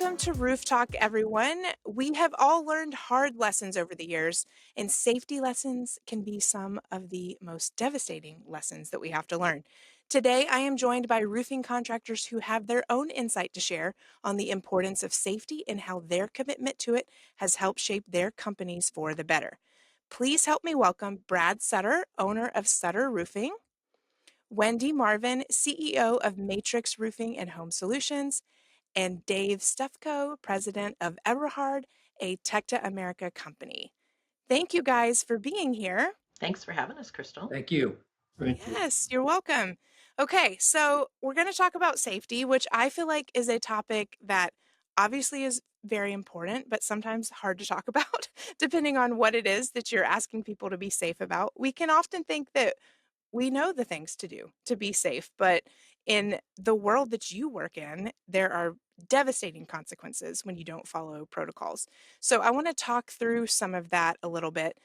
Welcome to Roof Talk, everyone. We have all learned hard lessons over the years, and safety lessons can be some of the most devastating lessons that we have to learn. Today, I am joined by roofing contractors who have their own insight to share on the importance of safety and how their commitment to it has helped shape their companies for the better. Please help me welcome Brad Sutter, owner of Sutter Roofing, Wendy Marvin, CEO of Matrix Roofing and Home Solutions, and Dave Stefko, president of Eberhard, a Tecta America company. Thank you guys for being here. Thanks for having us, Crystal. Thank you. Yes, you're welcome. Okay, so we're going to talk about safety, which I feel like is a topic that obviously is very important, but sometimes hard to talk about, depending on what it is that you're asking people to be safe about. We can often think that we know the things to do to be safe, but in the world that you work in, there are devastating consequences when you don't follow protocols. So I want to talk through some of that a little bit.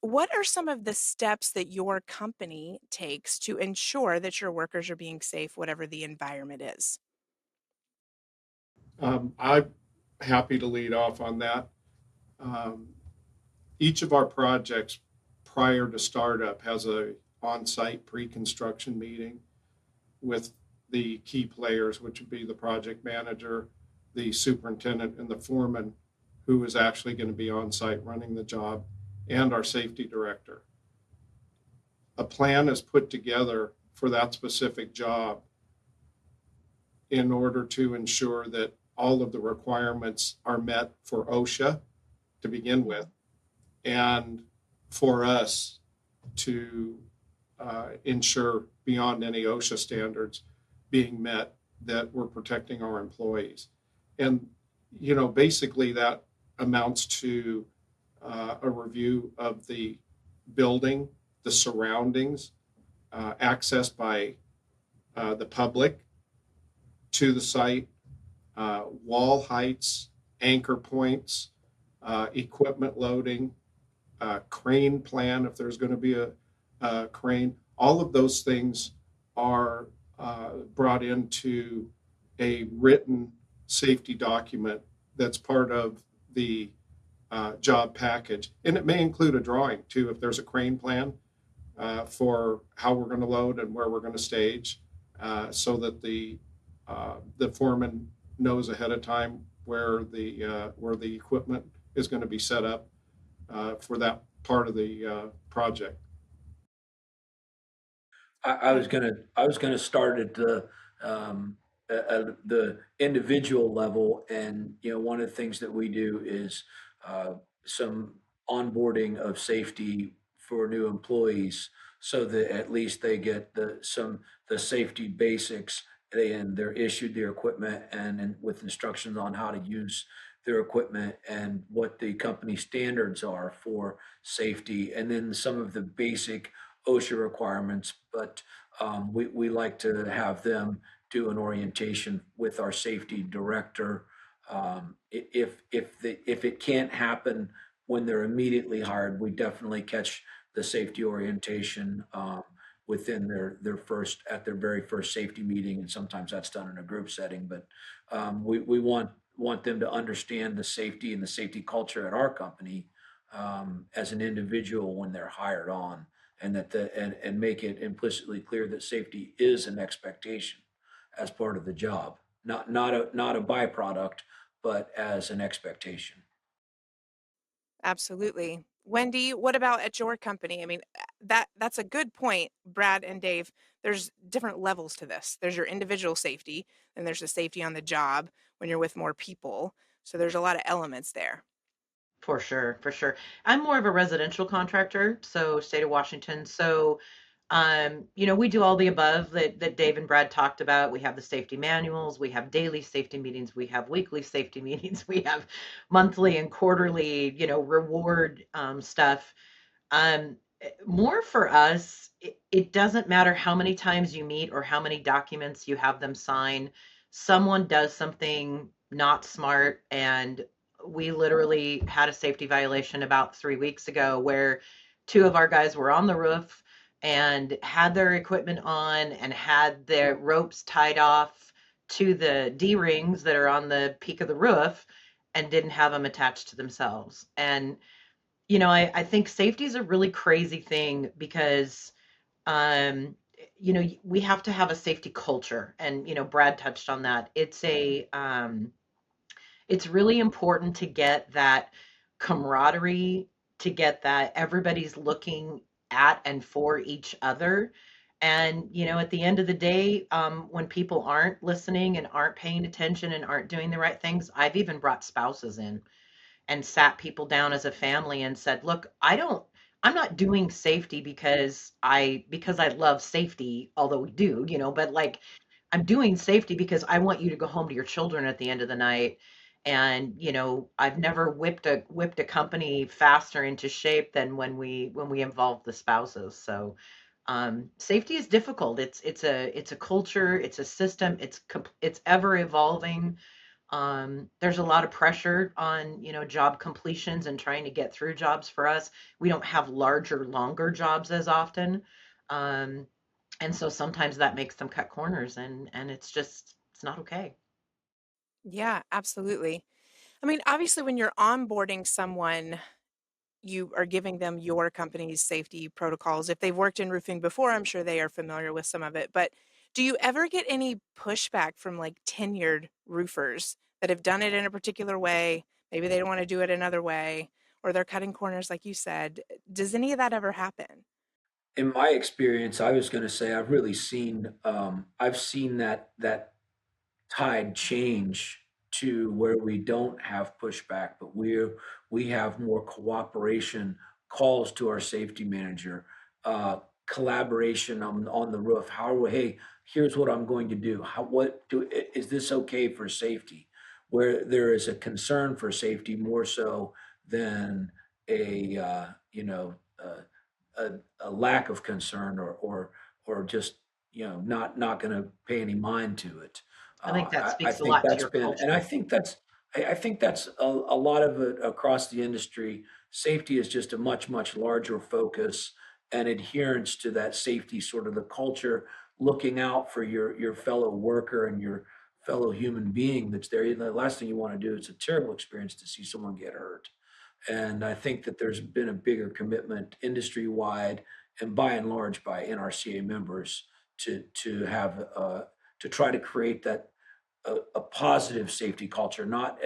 What are some of the steps that your company takes to ensure that your workers are being safe, whatever the environment is? I'm happy to lead off on that. Um, each of our projects prior to startup has a on-site pre-construction meeting with the key players, which would be the project manager, the superintendent, and the foreman, who is actually going to be on site running the job, and our safety director. A plan is put together for that specific job in order to ensure that all of the requirements are met for OSHA to begin with, and for us to ensure beyond any OSHA standards being met that we're protecting our employees. And, basically that amounts to a review of the building, the surroundings, access by the public to the site, wall heights, anchor points, equipment loading, crane plan if there's going to be a crane. All of those things are brought into a written safety document that's part of the job package. And it may include a drawing too, if there's a crane plan for how we're going to load and where we're going to stage, so that the foreman knows ahead of time where the equipment is going to be set up for that part of the project. I was gonna start at the individual level, and one of the things that we do is some onboarding of safety for new employees, so that at least they get the safety basics, and they're issued their equipment and with instructions on how to use their equipment and what the company standards are for safety, and then some of the basic OSHA requirements. But we like to have them do an orientation with our safety director. If it can't happen when they're immediately hired, we definitely catch the safety orientation within their very first safety meeting, and sometimes that's done in a group setting. But we want them to understand the safety and the safety culture at our company as an individual when they're hired on, and and make it implicitly clear that safety is an expectation as part of the job, not a byproduct, but as an expectation. Absolutely. Wendy, what about at your company? I mean, that's a good point, Brad and Dave. There's different levels to this. There's your individual safety, and there's the safety on the job when you're with more people. So there's a lot of elements there. For sure, for sure. I'm more of a residential contractor, so state of Washington. So, we do all the above that Dave and Brad talked about. We have the safety manuals, we have daily safety meetings, we have weekly safety meetings, we have monthly and quarterly, reward stuff. More for us, it doesn't matter how many times you meet or how many documents you have them sign. Someone does something not smart, and we literally had a safety violation about 3 weeks ago where two of our guys were on the roof and had their equipment on and had their ropes tied off to the D-rings that are on the peak of the roof and didn't have them attached to themselves. And, I think safety is a really crazy thing because, um, we have to have a safety culture. And, Brad touched on that. It's really important to get that camaraderie, to get that everybody's looking at and for each other. And, at the end of the day, when people aren't listening and aren't paying attention and aren't doing the right things, I've even brought spouses in and sat people down as a family and said, "Look, I'm not doing safety because I love safety, although we do, but like I'm doing safety because I want you to go home to your children at the end of the night." And, I've never whipped a company faster into shape than when we involve the spouses. So, safety is difficult. It's a culture, it's a system, it's ever evolving. There's a lot of pressure on, job completions and trying to get through jobs for us. We don't have larger, longer jobs as often. Um, and so sometimes that makes them cut corners, and it's not okay. Yeah, absolutely. I mean, obviously, when you're onboarding someone, you are giving them your company's safety protocols. If they've worked in roofing before, I'm sure they are familiar with some of it. But do you ever get any pushback from like tenured roofers that have done it in a particular way? Maybe they don't want to do it another way, or they're cutting corners, like you said. Does any of that ever happen? In my experience, I was going to say I've seen that tide change to where we don't have pushback, but we have more cooperation, calls to our safety manager, collaboration on the roof. Hey, here's what I'm going to do. Is this okay for safety? Where there is a concern for safety more so than a a lack of concern or just not going to pay any mind to it. I think that I speaks a think lot to that's your been, and I culture. think that's a lot of it across the industry. Safety is just a much larger focus and adherence to that safety, sort of the culture, looking out for your fellow worker and your fellow human being that's there. The last thing you want to do, it's a terrible experience to see someone get hurt. And I think that there's been a bigger commitment industry-wide and by and large by NRCA members to try to create that a positive safety culture, not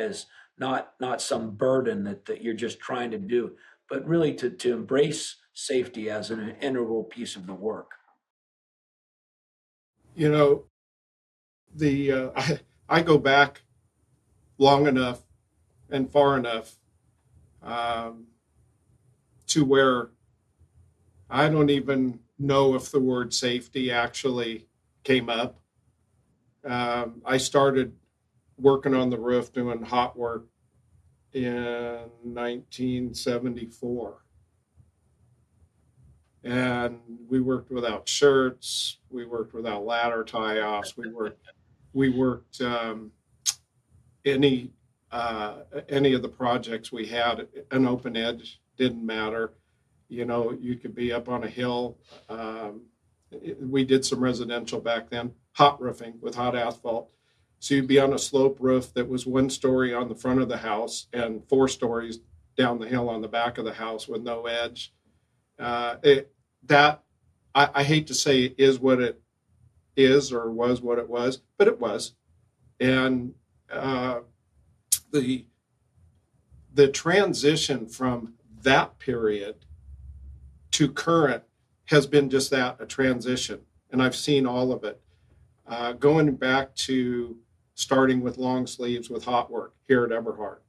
some burden that you're just trying to do, but really to embrace safety as an integral piece of the work. You know, I go back long enough and far enough um, to where I don't even know if the word safety actually came up. I started working on the roof doing hot work in 1974. And we worked without shirts. We worked without ladder tie offs. We worked any any of the projects we had. An open edge didn't matter. You could be up on a hill. We did some residential back then, hot roofing with hot asphalt. So you'd be on a slope roof that was 1 story on the front of the house and 4 stories down the hill on the back of the house with no edge. That I hate to say it is what it is or was what it was, but it was. And the the transition from that period to current has been just that, a transition. And I've seen all of it. Going back to starting with long sleeves with hot work here at Eberhard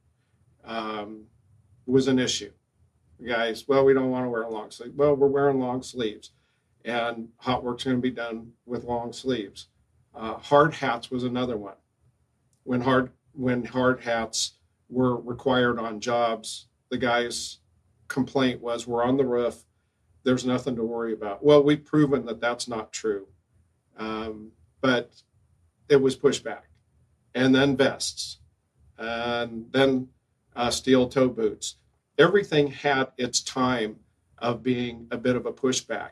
was an issue. Guys, well, we don't want to wear a long sleeve. Well, we're wearing long sleeves, and hot work's going to be done with long sleeves. Hard hats was another one. When hard hats were required on jobs, the guy's complaint was, "We're on the roof. There's nothing to worry about." Well, we've proven that that's not true, but it was pushback. And then vests, and then steel toe boots. Everything had its time of being a bit of a pushback.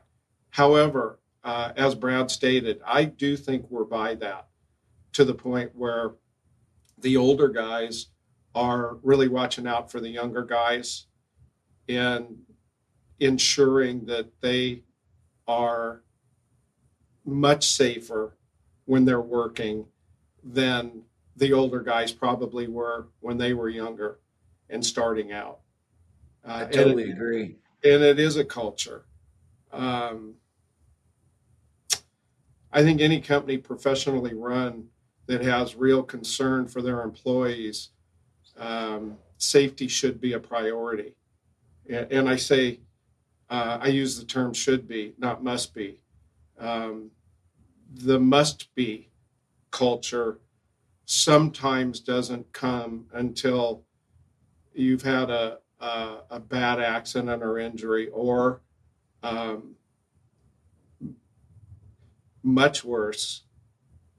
However, as Brad stated, I do think we're by that. to the point where the older guys are really watching out for the younger guys and ensuring that they are much safer when they're working than the older guys probably were when they were younger and starting out. I And totally agree. it is a culture. Um, I think any company professionally run that has real concern for their employees, safety should be a priority. And I say, I use the term should be, not must be. Um, the must be culture sometimes doesn't come until you've had a bad accident or injury, or um, much worse,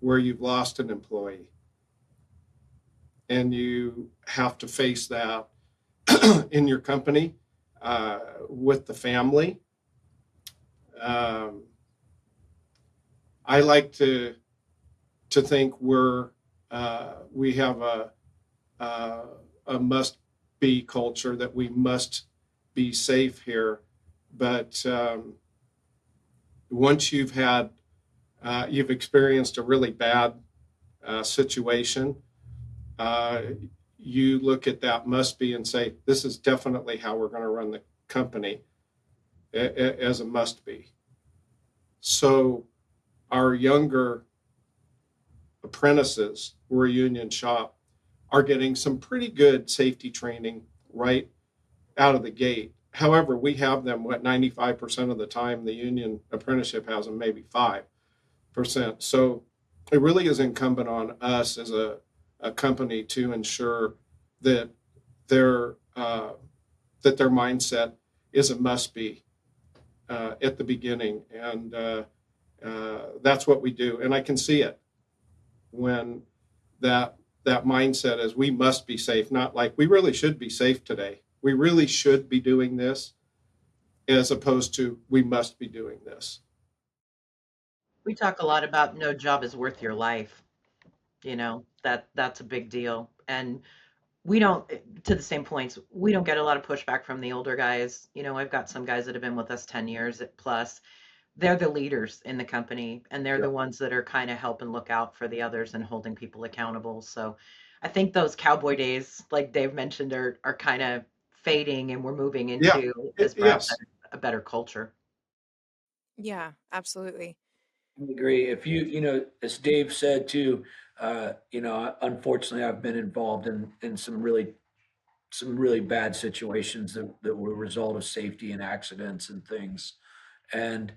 where you've lost an employee and you have to face that in your company with the family. Um, I like to think we have a, a must be culture, that we must be safe here. But once you've experienced a really bad situation, uh, you look at that must be and say, this is definitely how we're going to run the company as a must be. So our younger apprentices, we're a union shop, are getting some pretty good safety training right out of the gate. However, we have them, 95% of the time. The union apprenticeship has them maybe 5%. So it really is incumbent on us as a company to ensure that their mindset is a must be at the beginning, and that's what we do. And I can see it when that mindset is, we must be safe, not like we really should be safe today. We really should be doing this, as opposed to we must be doing this. We talk a lot about no job is worth your life. That's a big deal. And we don't, to the same points, we don't get a lot of pushback from the older guys. I've got some guys that have been with us 10 years plus. They're the leaders in the company, and they're Yeah. the ones that are kind of helping look out for the others and holding people accountable. So I think those cowboy days, like Dave mentioned, are kind of fading, and we're moving Yeah. into, as Brad said, Yes. a better culture. Yeah, absolutely. I agree. If as Dave said too, unfortunately, I've been involved in some really bad situations that were a result of safety and accidents and things. And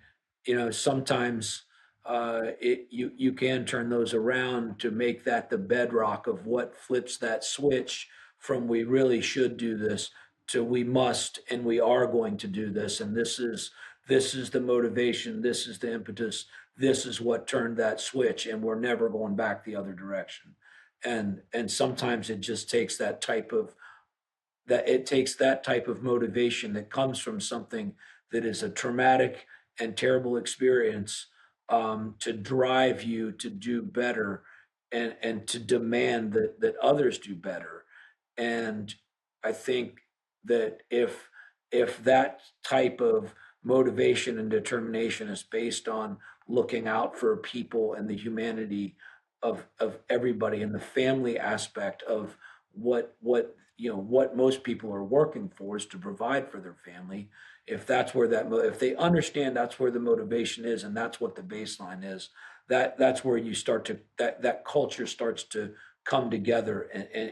sometimes you can turn those around to make that the bedrock of what flips that switch from we really should do this to we must and we are going to do this, and this is the motivation, this is the impetus, this is what turned that switch, and we're never going back the other direction. And sometimes it just takes that type of motivation that comes from something that is a traumatic and terrible experience, to drive you to do better, and to demand that others do better. And I think that if that type of motivation and determination is based on looking out for people and the humanity of everybody, and the family aspect of what most people are working for is to provide for their family. If that's where if they understand that's where the motivation is, and that's what the baseline is, that's where you start to that culture starts to come together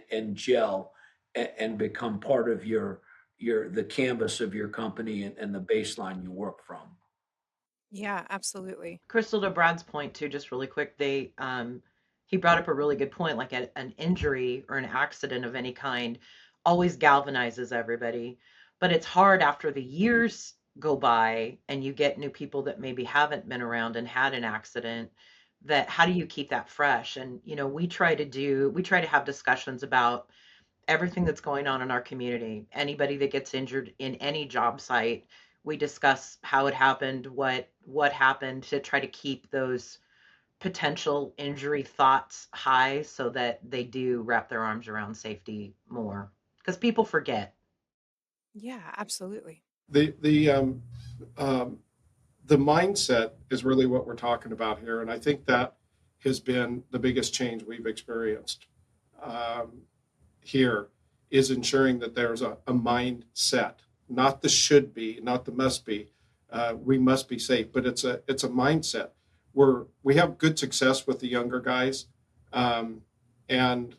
and gel, and become part of the canvas of your company, and the baseline you work from. Yeah, absolutely. Crystal, to Brad's point too, just really quick, he brought up a really good point. Like an injury or an accident of any kind always galvanizes everybody, but it's hard after the years go by and you get new people that maybe haven't been around and had an accident. That how do you keep that fresh? And we try to have discussions about everything that's going on in our community. Anybody that gets injured in any job site, we discuss how it happened, what happened, to try to keep those potential injury thoughts high so that they do wrap their arms around safety more because people forget. Yeah, absolutely. The the um, the mindset is really what we're talking about here, and I think that has been the biggest change we've experienced um, here is ensuring that there's a mindset, not the should be, not the must be. We must be safe, but it's a mindset. We have good success with the younger guys, um, and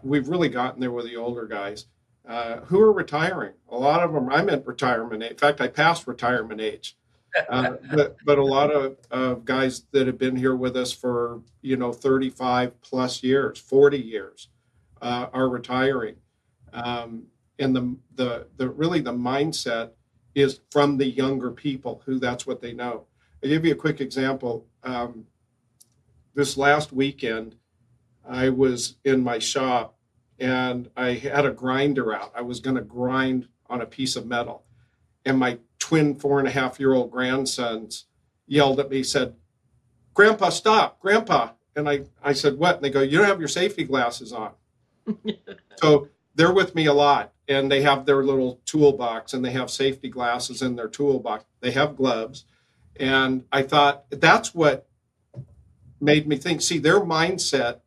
we've really gotten there with the older guys who are retiring. A lot of them, I'm at retirement age. In fact, I passed retirement age. But a lot of guys that have been here with us for 35 plus years, 40 years, are retiring, um, and the really the mindset is from the younger people who that's what they know. I'll give you a quick example. This last weekend, I was in my shop and I had a grinder out. I was going to grind on a piece of metal, and my twin 4.5-year-old grandsons yelled at me, said, "Grandpa, stop, Grandpa." And I said, "What?" And they go, "You don't have your safety glasses on." So they're with me a lot, and they have their little toolbox, and they have safety glasses in their toolbox. They have gloves. And I thought that's what made me think, see, their mindset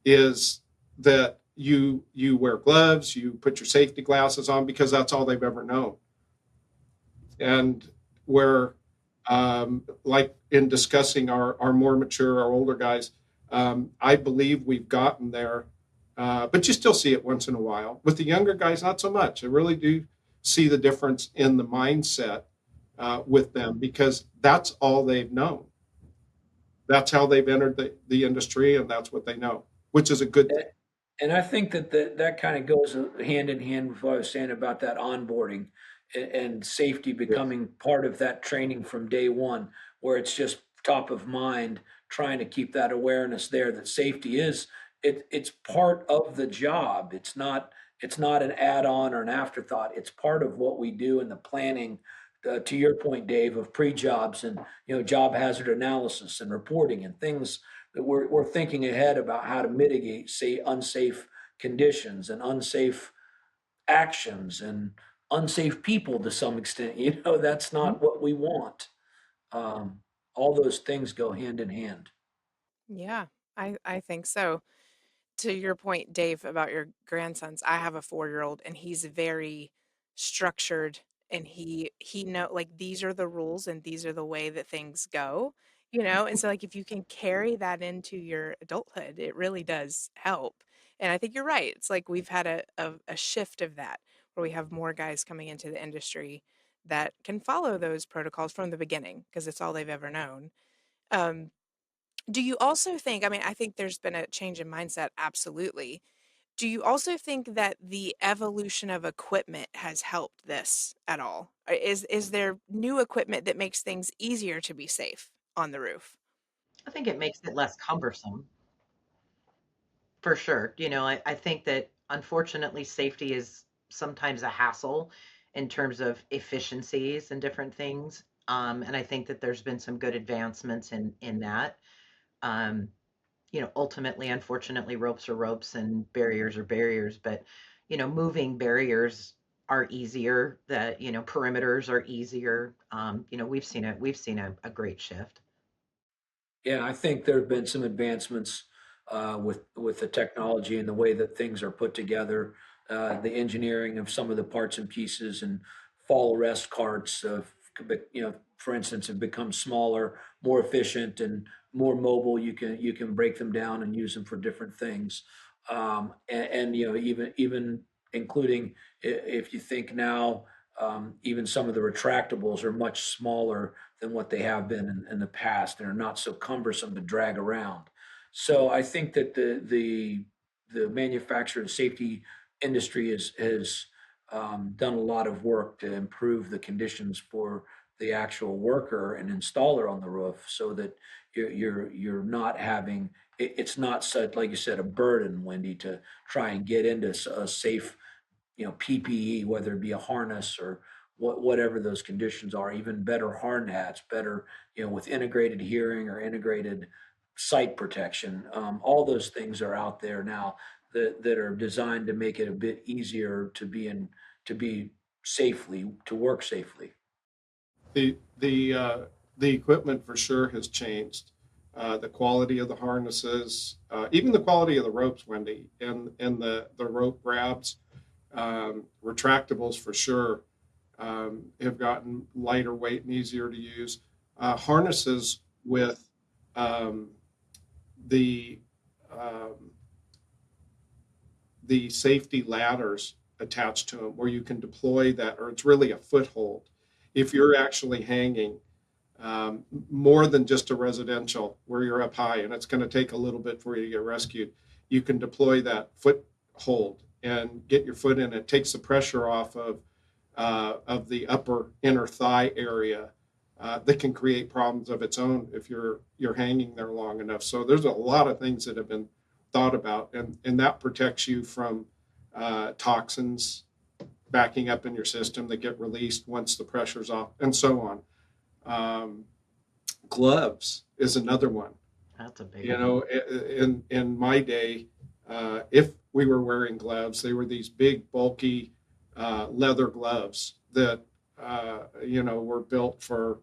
is that you wear gloves, you put your safety glasses on because that's all they've ever known. And where, like in discussing our more mature, our older guys, I believe we've gotten there, but you still see it once in a while. With the younger guys, not so much. I really do see the difference in the mindset with them because that's all they've known. That's how they've entered the industry, and that's what they know, which is a good thing. And I think that kind of goes hand in hand with what I was saying about that onboarding and safety Yes. becoming part of that training from day one, where it's just top of mind, trying to keep that awareness there that safety is it's part of the job. It's not an add-on or an afterthought. It's part of what we do in the planning. To your point, Dave, of pre-jobs and job hazard analysis and reporting and things that we're thinking ahead about how to mitigate, say, unsafe conditions and unsafe actions and unsafe people to some extent. That's Mhm. not what we want. Um, all those things go hand in hand. Yeah, I think so. To your point, Dave, about your grandsons, I have a 4-year-old and he's very structured, and he know like these are the rules and these are the way that things go, and so like if you can carry that into your adulthood, it really does help. And I think you're right. It's like we've had a shift of that where we have more guys coming into the industry that can follow those protocols from the beginning because it's all they've ever known. Um, do you also think, I mean, I think there's been a change in mindset, absolutely. Do you also think that the evolution of equipment has helped this at all? Is there new equipment that makes things easier to be safe on the roof? I think it makes it less cumbersome for sure. I think that unfortunately safety is sometimes a hassle in terms of efficiencies and different things. And I think that there's been some good advancements in that. Um, Ultimately, unfortunately, ropes are ropes and barriers are barriers, but moving barriers are easier. That perimeters are easier. We've seen a great shift. Yeah, I think there have been some advancements with the technology and the way that things are put together, the engineering of some of the parts and pieces and fall arrest carts, for instance, have become smaller, more efficient, and more mobile. You can break them down and use them for different things, and even including if you think now, even some of the retractables are much smaller than what they have been in the past and are not so cumbersome to drag around. So I think that the manufacturer and safety industry has done a lot of work to improve the conditions for the actual worker and installer on the roof, so that you're not having it's not such, like you said, a burden, Wendy, to try and get into a safe PPE, whether it be a harness or whatever those conditions are, even better hard hats, better, with integrated hearing or integrated site protection. All those things are out there now that are designed to make it a bit easier to be safely, to work safely. The equipment for sure has changed. The quality of the harnesses, even the quality of the ropes, Wendy, and the rope grabs, retractables for sure, have gotten lighter weight and easier to use. Harnesses with um, the um, the safety ladders attached to them, where you can deploy that, or it's really a foothold. If you're actually hanging, more than just a residential where you're up high and it's going to take a little bit for you to get rescued, you can deploy that foothold and get your foot in. It takes the pressure off of the upper inner thigh area, that can create problems of its own if you're hanging there long enough. So there's a lot of things that have been thought about, and that protects you from toxins backing up in your system that get released once the pressure's off, and so on. Um, Gloves is another one. That's a big You one. know, in my day, if we were wearing gloves, they were these big, bulky leather gloves that were built for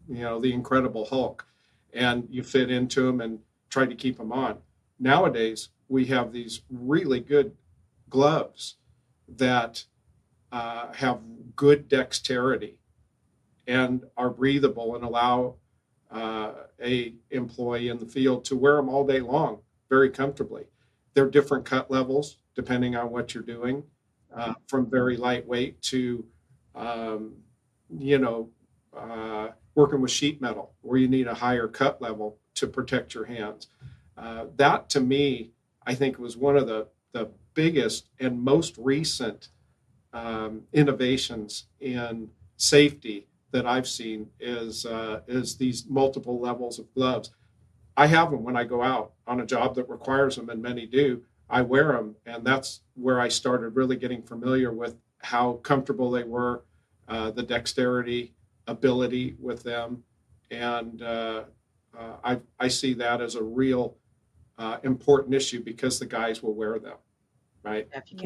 the Incredible Hulk, and you fit into them and try to keep them on. Nowadays, we have these really good gloves that have good dexterity and are breathable and allow a employee in the field to wear them all day long very comfortably. They're different cut levels depending on what you're doing, from very lightweight to um, you know working with sheet metal where you need a higher cut level to protect your hands. That to me, I think, was one of the biggest and most recent innovations in safety that I've seen is these multiple levels of gloves. I have them when I go out on a job that requires them, and many do. I wear them, and that's where I started really getting familiar with how comfortable they were, the dexterity, ability with them, and I see that as a real important issue because the guys will wear them, right? Yeah. If you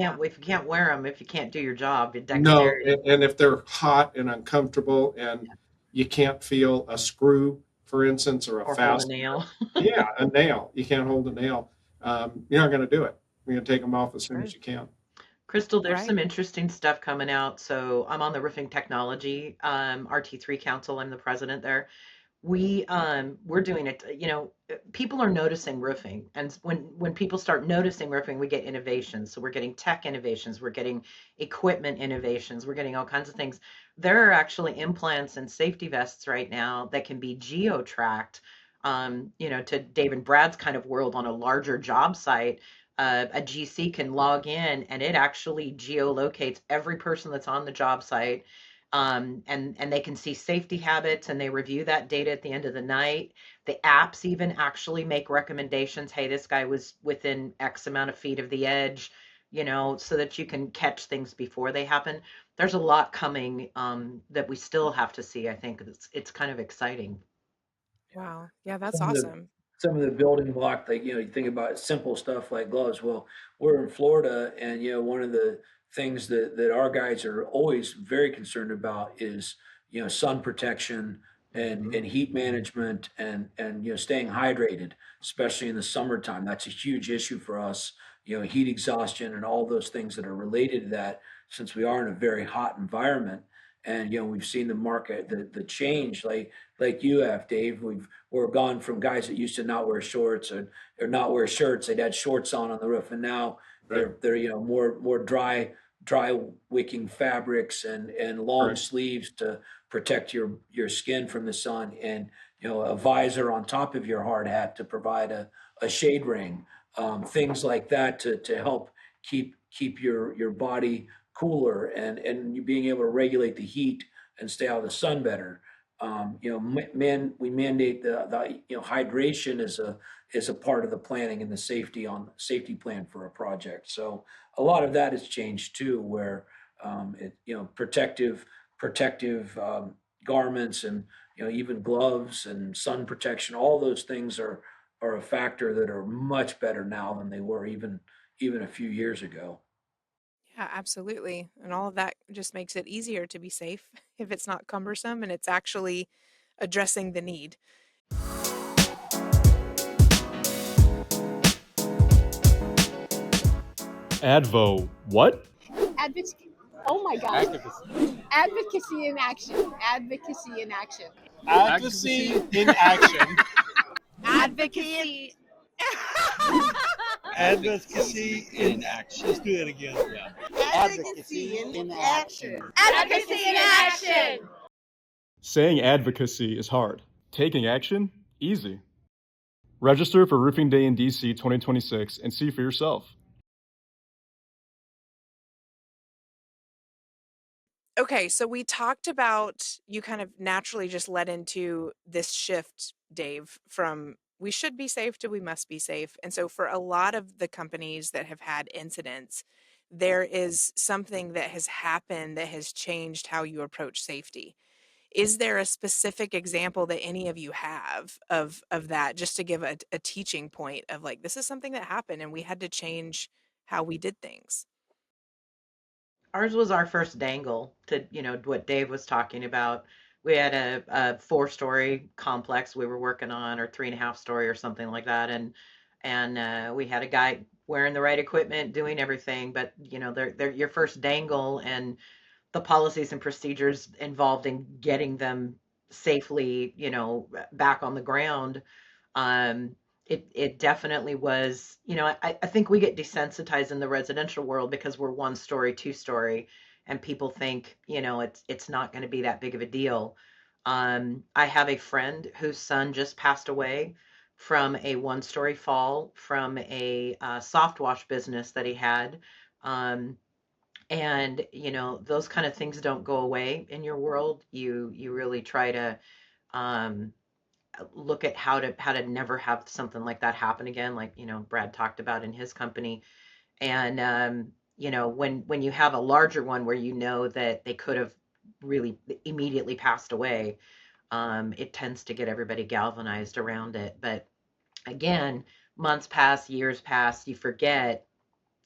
can't wear them, if you can't do your job, your No, dexterity and if they're hot and uncomfortable and you can't feel a screw, for instance, or a or hold a fastener, nail. yeah, a nail, you can't hold a nail. You're not going to do it. You're going to take them off as That's soon as right. you can. Crystal, there's Right. some interesting stuff coming out. So I'm on the Roofing Technology RT3 Council. I'm the president there. We're doing it. People are noticing roofing, and when people start noticing roofing, we get innovations. So we're getting tech innovations, we're getting equipment innovations, we're getting all kinds of things. There are actually implants and safety vests right now that can be geo-tracked, to Dave and Brad's kind of world. On a larger job site, a GC can log in and it actually geolocates every person that's on the job site, and they can see safety habits, and they review that data at the end of the night. The apps even actually make recommendations. Hey, this guy was within X amount of feet of the edge, so that you can catch things before they happen. There's a lot coming, that we still have to see. I think it's kind of exciting. Wow. Yeah, that's Some of the awesome. some of the building block, like, you think about simple stuff like gloves. Well, we're in Florida, and one of the things that our guys are always very concerned about is sun protection and Mhm. and heat management and staying hydrated, especially in the summertime. That's a huge issue for us. Heat exhaustion and all those things that are related to that, since we are in a very hot environment. And we've seen the market, the change, like you have, Dave. We're gone from guys that used to not wear shorts or not wear shirts. They'd had shorts on the roof, and now Right. they're more dry wicking fabrics and long Correct. sleeves to protect your skin from the sun, and a visor on top of your hard hat to provide a shade ring, things like that to help keep your body cooler, and you being able to regulate the heat and stay out of the sun better. We mandate the hydration is a part of the planning and the safety plan for a project. So a lot of that has changed too, where protective garments and even gloves and sun protection, all those things are a factor that are much better now than they were even a few years ago. Yeah, absolutely. And all of that just makes it easier to be safe if it's not cumbersome and it's actually addressing the need. Advo, what? Advocacy. Oh my God. Advocacy. Advocacy in action. Advocacy in action. Advocacy in action. Advocacy. Advocacy in action. Let's do that again. Yeah. Advocacy in action. Advocacy in action. Saying advocacy is hard. Taking action, easy. Register for Roofing Day in DC 2026 and see for yourself. Okay, so we talked about you kind of naturally just led into this shift, Dave, from we should be safe to we must be safe. And so for a lot of the companies that have had incidents, there is something that has happened that has changed how you approach safety. Is there a specific example that any of you have of that, just to give a teaching point of like this is something that happened and we had to change how we did things? Ours was our first dangle to, what Dave was talking about. We had a 4-story complex we were working on, or 3.5 story, or something like that, and we had a guy wearing the right equipment, doing everything, but they're your first dangle, and the policies and procedures involved in getting them safely, back on the ground. um, it definitely was, I think we get desensitized in the residential world because we're 1-story, 2-story, and people think, it's not going to be that big of a deal. I have a friend whose son just passed away from a 1-story fall from a soft wash business that he had. And those kind of things don't go away in your world. You really try to um, look at how to never have something like that happen again, like Brad talked about in his company. And when you have a larger one where that they could have really immediately passed away, it tends to get everybody galvanized around it. But again, months pass, years pass, you forget,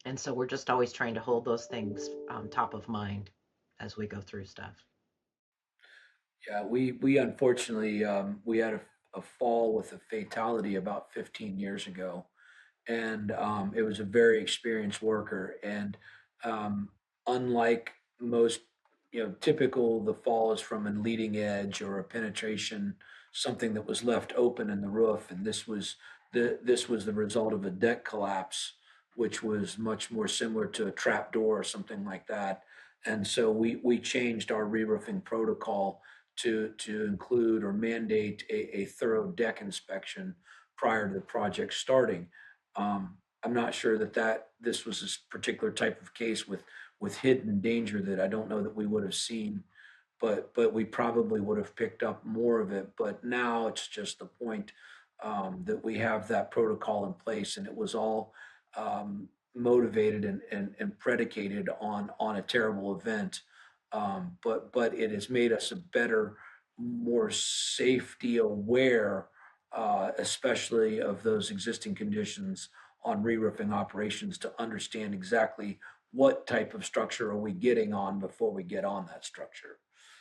and so we're just always trying to hold those things top of mind as we go through stuff. Yeah, we unfortunately we had a fall with a fatality about 15 years ago, and it was a very experienced worker. And um, unlike most, typical, the fall is from a leading edge or a penetration, something that was left open in the roof, and this was the result of a deck collapse, which was much more similar to a trap door or something like that. And so we changed our re-roofing protocol to include or mandate a thorough deck inspection prior to the project starting. I'm not sure that this was this particular type of case with hidden danger that I don't know that we would have seen, but we probably would have picked up more of it. But now it's just the point that we have that protocol in place, and it was all motivated and predicated on a terrible event. But it has made us a better, more safety aware, especially of those existing conditions on re-roofing operations, to understand exactly what type of structure are we getting on before we get on that structure.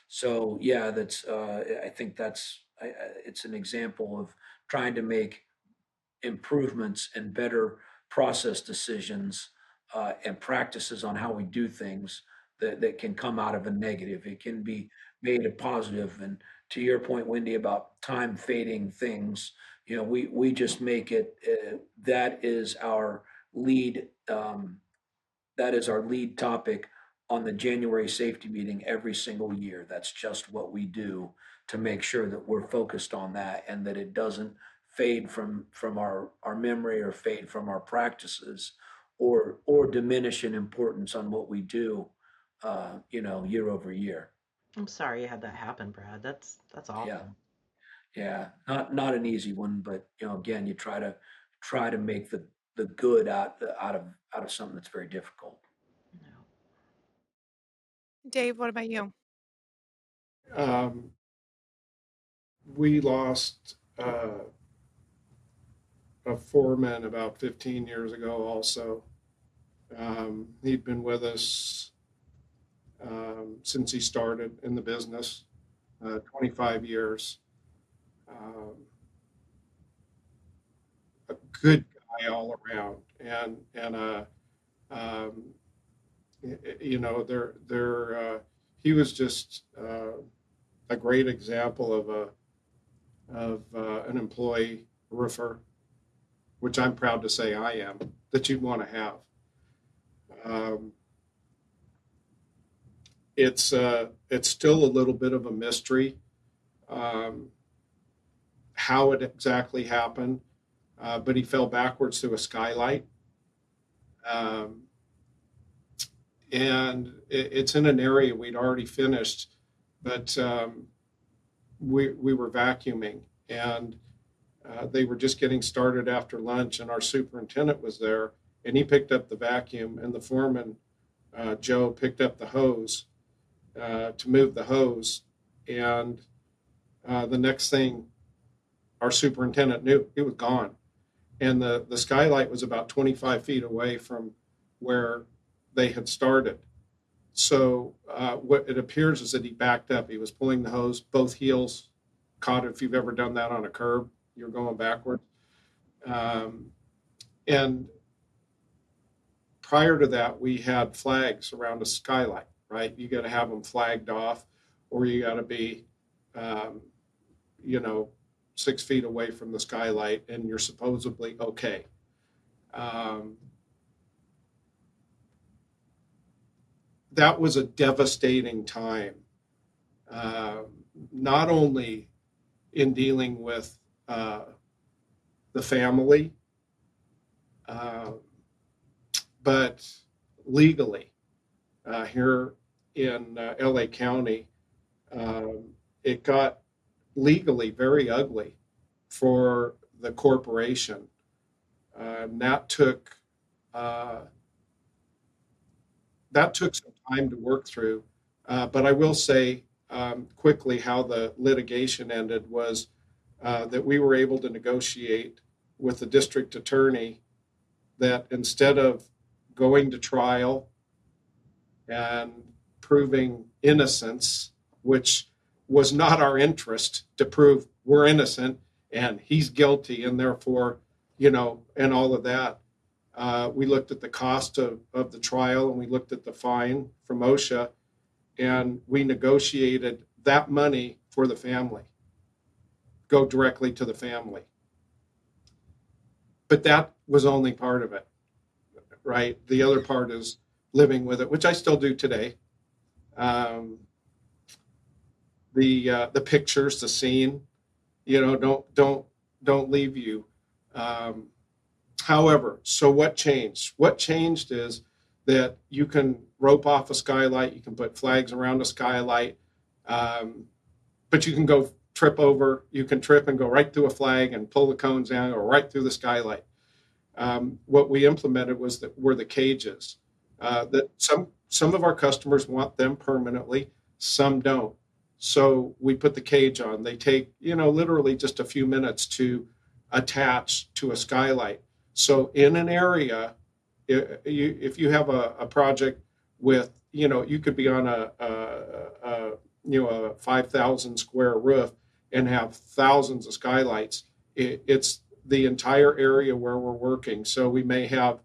So yeah, I think it's an example of trying to make improvements and better process decisions and practices on how we do things that can come out of a negative. It can be made a positive. And to your point, Wendy, about time fading things, we just make it, that is our lead. That is our lead topic on the January safety meeting every single year. That's just what we do to make sure that we're focused on that and that it doesn't fade from our memory or fade from our practices or diminish in importance on what we do, year over year. I'm sorry you had that happen, Brad. That's Yeah, awful. yeah, not an easy one, but again, you try to make the good out of something that's very difficult. No. Dave, what about you? Um, we lost a foreman about 15 years ago also. He'd been with us since he started in the business, 25 years. A good guy all around, and um, you know, he was just a great example of an employee roofer, which I'm proud to say I am, that you'd want to have. Um, it's still a little bit of a mystery um, how it exactly happened, but he fell backwards through a skylight. Um, and it's in an area we'd already finished, but we were vacuuming, and they were just getting started after lunch, and our superintendent was there, and he picked up the vacuum, and the foreman, Joe, picked up the hose to move the hose, and the next thing our superintendent knew, it was gone. And the skylight was about 25 feet away from where they had started. So what it appears is that he backed up. He was pulling the hose, both heels caught it. If you've ever done that on a curb, you're going backward. Um, and prior to that, we had flags around a skylight, right? You got to have them flagged off, or you got to be, um, you know, 6 feet away from the skylight, and you're supposedly okay. Um, that was a devastating time, not only in dealing with the family, uh, but legally. Here in LA County, it got legally very ugly for the corporation. That took some time to work through. But I will say quickly how the litigation ended was that we were able to negotiate with the district attorney that instead of going to trial and proving innocence, which was not our interest to prove we're innocent and he's guilty and therefore, you know, and all of that. We looked at the cost of the trial, and we looked at the fine from OSHA, and we negotiated that money for the family, go directly to the family. But that was only part of it, right? The other part is living with it, which I still do today. The pictures, the scene, you know, don't leave you. However, so what changed? What changed is that you can rope off a skylight, you can put flags around a skylight, but you can go you can trip and go right through a flag and pull the cones down or right through the skylight. What we implemented were the cages. That some of our customers want them permanently, some don't. So we put the cage on. They take, you know, literally just a few minutes to attach to a skylight. So in an area, if you have a project with, you know, you could be on a 5,000 square roof and have thousands of skylights. It's the entire area where we're working. So we may have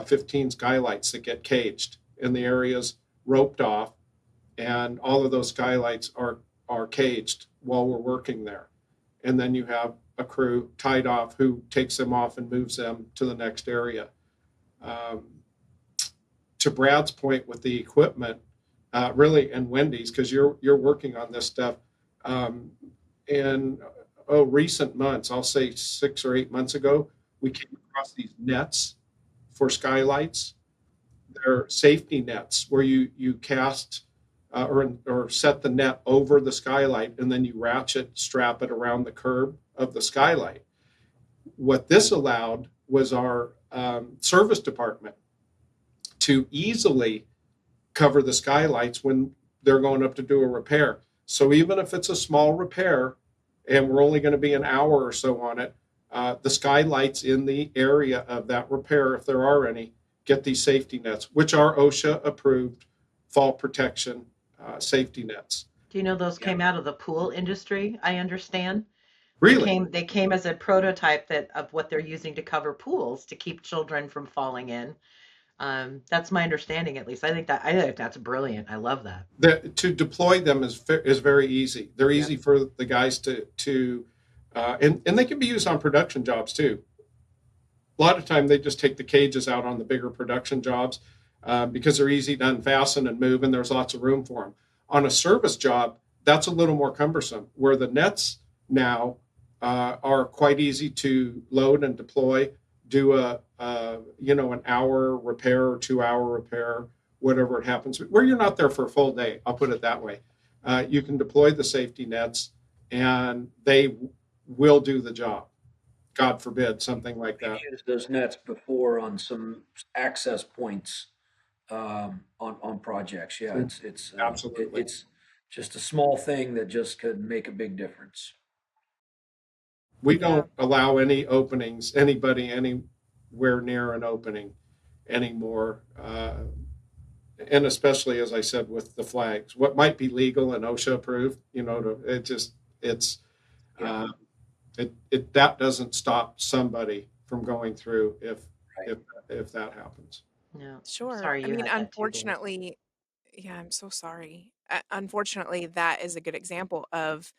15 skylights that get caged, and the area's roped off, and all of those skylights are caged while we're working there. And then you have a crew tied off who takes them off and moves them to the next area. To Brad's point with the equipment, really, and Wendy's, because you're working on this stuff, in recent months, I'll say 6 or 8 months ago, we came across these nets for skylights. They're safety nets where you cast or set the net over the skylight, and then you strap it around the curb of the skylight. What this allowed was our service department to easily cover the skylights when they're going up to do a repair. So even if it's a small repair, and we're only going to be an hour or so on it, the skylights in the area of that repair, if there are any, get these safety nets, which are OSHA approved fall protection safety nets. Do you know those Yeah. came out of the pool industry? I understand. Really? They came as a prototype that of what they're using to cover pools to keep children from falling in. That's my understanding, at least. I think that's brilliant. I love that. To deploy them is very easy. They're Yep. easy for the guys to and they can be used on production jobs too. A lot of time they just take the cages out on the bigger production jobs because they're easy to unfasten and move, and there's lots of room for them. On a service job, that's a little more cumbersome, where the nets now are quite easy to load and deploy. Do an hour repair or 2 hour repair, whatever it happens, where you're not there for a full day. I'll put it that way. You can deploy the safety nets, and they will do the job. God forbid something like We've that. used those nets before on some access points on projects. Yeah, Absolutely. it's just a small thing that just could make a big difference. We Yeah. don't allow any openings, anybody anywhere near an opening anymore. And especially, as I said, with the flags, what might be legal and OSHA approved, it's, Yeah, uh, that doesn't stop somebody from going through right. if, if that happens. No, I'm Sure. sorry I you mean, had that too, Dave. unfortunately, yeah, I'm so sorry. Unfortunately, that is a good example of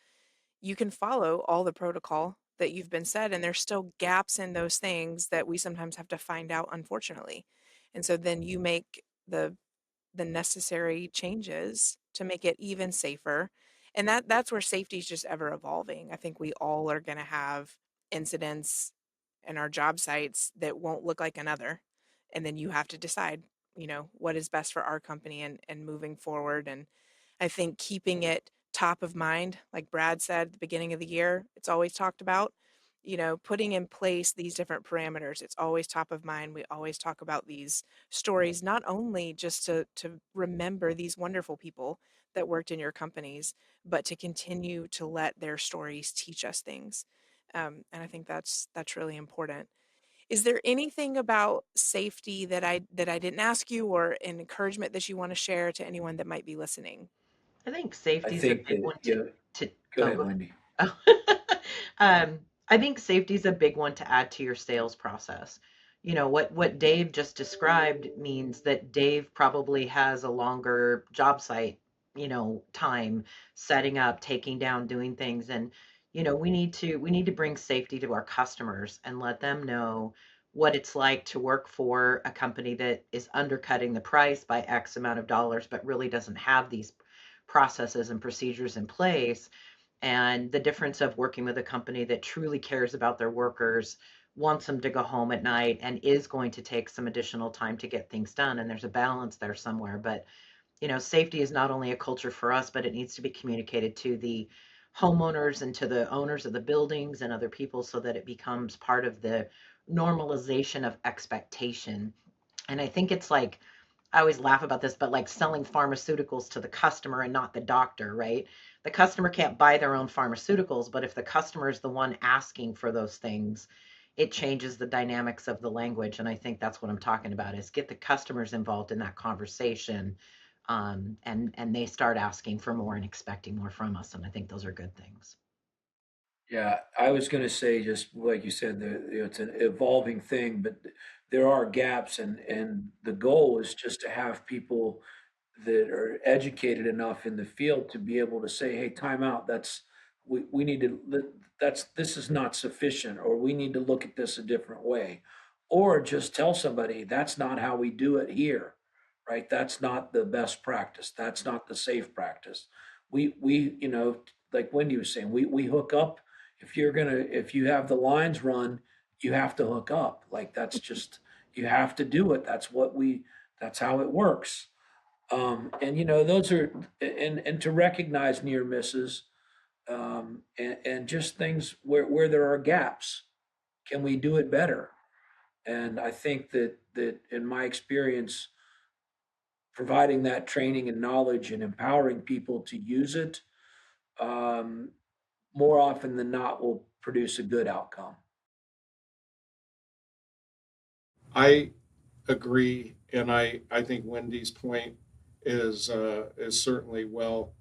you can follow all the protocol that you've been said, and there's still gaps in those things that we sometimes have to find out, unfortunately. And so then you make the necessary changes to make it even safer. And that's where safety is just ever evolving. I think we all are going to have incidents in our job sites that won't look like another. And then you have to decide, what is best for our company and moving forward. And I think keeping it top of mind, like Brad said at the beginning of the year, it's always talked about, putting in place these different parameters. It's always top of mind. We always talk about these stories, not only just to remember these wonderful people that worked in your companies, but to continue to let their stories teach us things. And I think that's really important. Is there anything about safety that I didn't ask you, or an encouragement that you want to share to anyone that might be listening? I think I safety is a think big that, one yeah, to go oh, ahead, go ahead. Wendy. Oh. I think safety is a big one to add to your sales process. What Dave just described means that Dave probably has a longer job site, time setting up, taking down, doing things. And, we need to bring safety to our customers and let them know what it's like to work for a company that is undercutting the price by X amount of dollars, but really doesn't have these processes and procedures in place, and the difference of working with a company that truly cares about their workers, wants them to go home at night, and is going to take some additional time to get things done. And there's a balance there somewhere. But, safety is not only a culture for us, but it needs to be communicated to the homeowners and to the owners of the buildings and other people so that it becomes part of the normalization of expectation. And I think it's like, I always laugh about this, but like selling pharmaceuticals to the customer and not the doctor, right? The customer can't buy their own pharmaceuticals, but if the customer is the one asking for those things, it changes the dynamics of the language. And I think that's what I'm talking about, is get the customers involved in that conversation. And they start asking for more and expecting more from us. And I think those are good things. Yeah, I was going to say, just like you said, it's an evolving thing, but there are gaps, and the goal is just to have people that are educated enough in the field to be able to say, "Hey, time out. We need to this is not sufficient, or we need to look at this a different way," or just tell somebody that's not how we do it here, right? That's not the best practice. That's not the safe practice. We like Wendy was saying, we hook up. If you have the lines run, you have to hook up. Like that's just you have to do it. That's how it works. And those are and to recognize near misses, and just things where there are gaps. Can we do it better? And I think that in my experience, providing that training and knowledge and empowering people to use it, um, more often than not will produce a good outcome. I agree, and I think Wendy's point is certainly well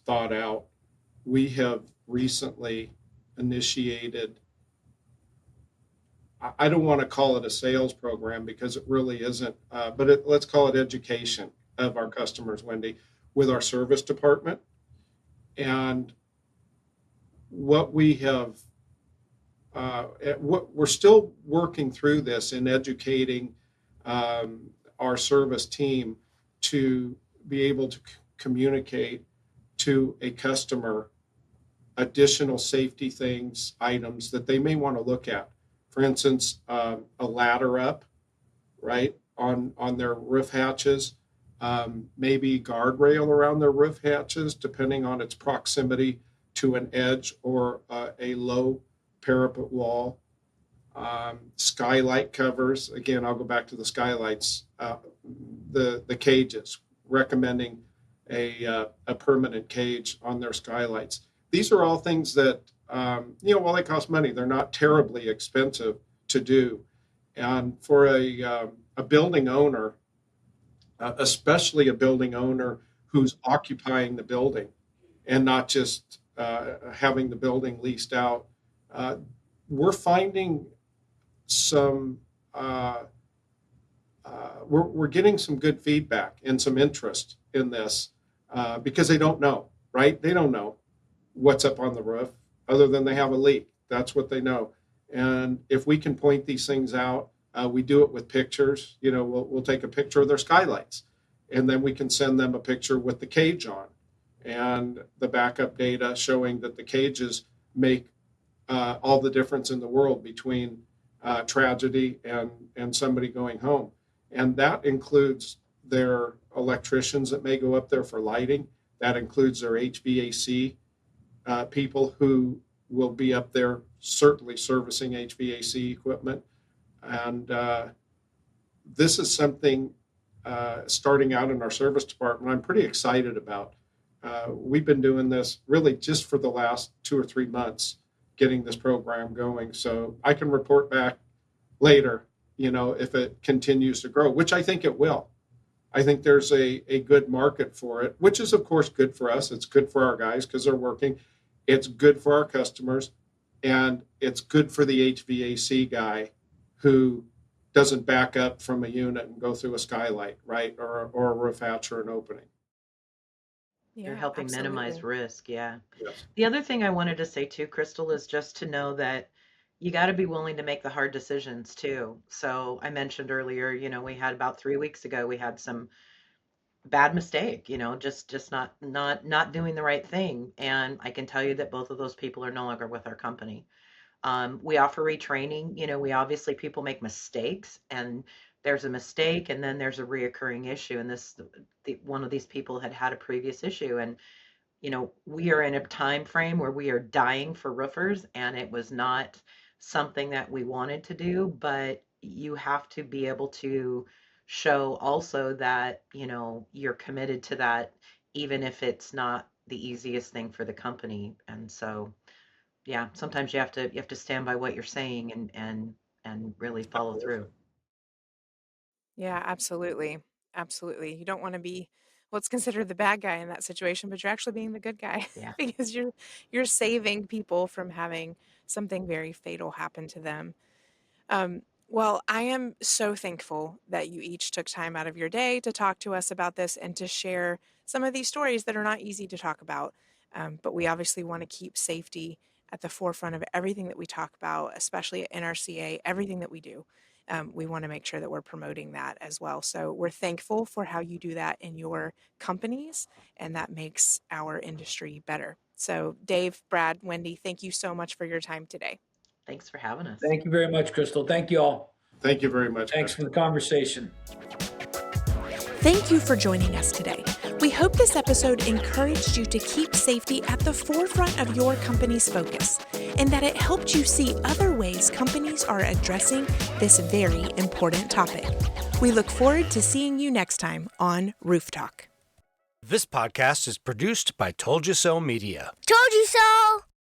thought out. We have recently initiated, I don't want to call it a sales program because it really isn't, but let's call it education of our customers, Wendy, with our service department. And what we have, what we're still working through this in educating our service team to be able to communicate to a customer additional safety things, items that they may want to look at. For instance, a ladder up, right, on their roof hatches, maybe guardrail around their roof hatches, depending on its proximity to an edge or a low parapet wall. Skylight covers, again, I'll go back to the skylights, the cages, recommending a permanent cage on their skylights. These are all things that, while they cost money, they're not terribly expensive to do. And for a building owner, especially a building owner who's occupying the building and not just having the building leased out, we're finding some, we're getting some good feedback and some interest in this because they don't know, right? They don't know what's up on the roof other than they have a leak. That's what they know. And if we can point these things out, we do it with pictures. We'll take a picture of their skylights, and then we can send them a picture with the cage on and the backup data showing that the cages make all the difference in the world between tragedy and somebody going home. And that includes their electricians that may go up there for lighting. That includes their HVAC people who will be up there certainly servicing HVAC equipment. And this is something starting out in our service department I'm pretty excited about. We've been doing this really just for the last 2 or 3 months, getting this program going. So I can report back later, if it continues to grow, which I think it will. I think there's a good market for it, which is, of course, good for us. It's good for our guys because they're working. It's good for our customers. And it's good for the HVAC guy who doesn't back up from a unit and go through a skylight, right? Or a roof hatch or an opening. You're Yeah, helping minimize absolutely. risk. Yeah. Yes. The other thing I wanted to say too, Crystal, is just to know that you got to be willing to make the hard decisions too. So I mentioned earlier, we had about 3 weeks ago, we had some bad mistake, just not doing the right thing. And I can tell you that both of those people are no longer with our company. We offer retraining. We obviously, people make mistakes, and there's a mistake and then there's a reoccurring issue. And one of these people had a previous issue, and we are in a time frame where we are dying for roofers, and it was not something that we wanted to do, but you have to be able to show also that, you're committed to that, even if it's not the easiest thing for the company. And so, yeah, sometimes you have to stand by what you're saying and really follow through. Yeah, absolutely. Absolutely. You don't want to be what's considered the bad guy in that situation, but you're actually being the good guy Yeah. because you're saving people from having something very fatal happen to them. Well, I am so thankful that you each took time out of your day to talk to us about this and to share some of these stories that are not easy to talk about. But we obviously want to keep safety at the forefront of everything that we talk about, especially at NRCA, everything that we do. We want to make sure that we're promoting that as well. So we're thankful for how you do that in your companies, and that makes our industry better. So Dave, Brad, Wendy, thank you so much for your time today. Thanks for having us. Thank you very much, Crystal. Thank you all. Thank you very much. Thanks for the conversation. Thank you for joining us today. We hope this episode encouraged you to keep safety at the forefront of your company's focus, and that it helped you see other ways companies are addressing this very important topic. We look forward to seeing you next time on Roof Talk. This podcast is produced by Told You So Media. Told you so.